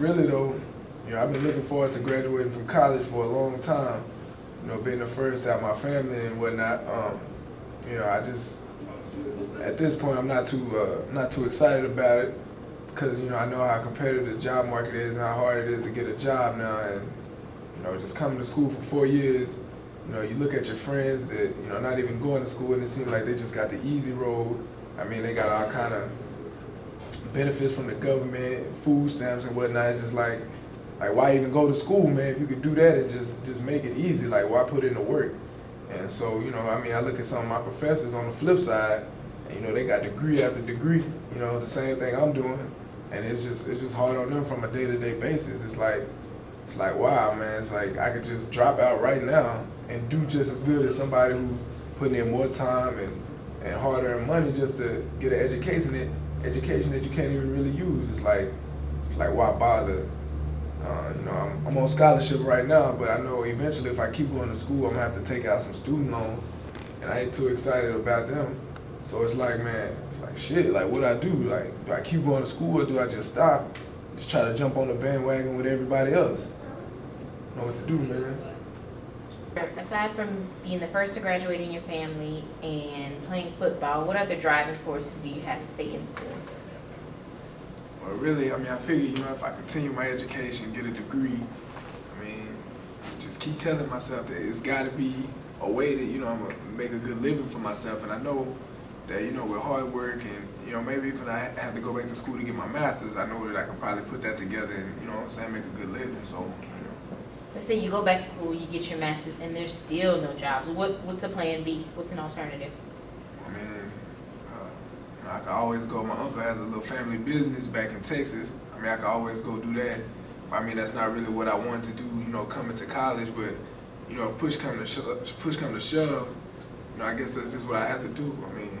really though, you know, I've been looking forward to graduating from college for a long time. You know, being the first out of my family and whatnot. You know, I just at this point I'm not too excited about it because you know I know how competitive the job market is and how hard it is to get a job now. And you know, just coming to school for 4 years, you know, you look at your friends that you know not even going to school and it seems like they just got the easy road. I mean, they got all kind of benefits from the government, food stamps and whatnot. It's just like why even go to school, man? If you could do that and just make it easy, like why put in the work? And so, you know, I mean, I look at some of my professors on the flip side, and you know, they got degree after degree, you know, the same thing I'm doing, and it's just hard on them from a day-to-day basis. It's like wow, man. It's like I could just drop out right now and do just as good as somebody who's putting in more time and hard-earned money just to get an education that you can't even really use. It's like why bother? You know, I'm on scholarship right now, but I know eventually if I keep going to school, I'm gonna have to take out some student loans, and I ain't too excited about them. So it's like, man, it's like shit. Like, what I do? Like, do I keep going to school or do I just stop? Just try to jump on the bandwagon with everybody else. Know what to do, man. Aside from being the first to graduate in your family and playing football, what other driving forces do you have to stay in school? Well, really, I mean, I figure, you know, if I continue my education, get a degree, I mean, just keep telling myself that it's got to be a way that, you know, I'm going to make a good living for myself. And I know that, you know, with hard work and, you know, maybe if I have to go back to school to get my master's, I know that I can probably put that together and, you know what I'm saying, make a good living. So, you know. Let's say you go back to school, you get your master's, and there's still no jobs. What's the plan B? What's an alternative? I mean, I could always go. My uncle has a little family business back in Texas. I mean, I could always go do that. I mean, that's not really what I wanted to do, you know, coming to college. But, you know, push come to shove, you know, I guess that's just what I have to do. I mean,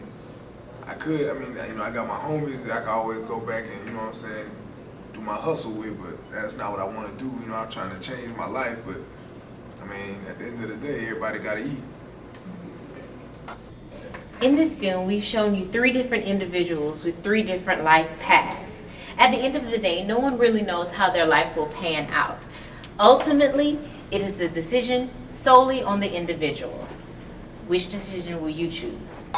you know, I got my homies that I could always go back and, you know what I'm saying, do my hustle with. But that's not what I want to do. You know, I'm trying to change my life. But, I mean, at the end of the day, everybody got to eat. In this film, we've shown you 3 different individuals with 3 different life paths. At the end of the day, no one really knows how their life will pan out. Ultimately, it is the decision solely on the individual. Which decision will you choose?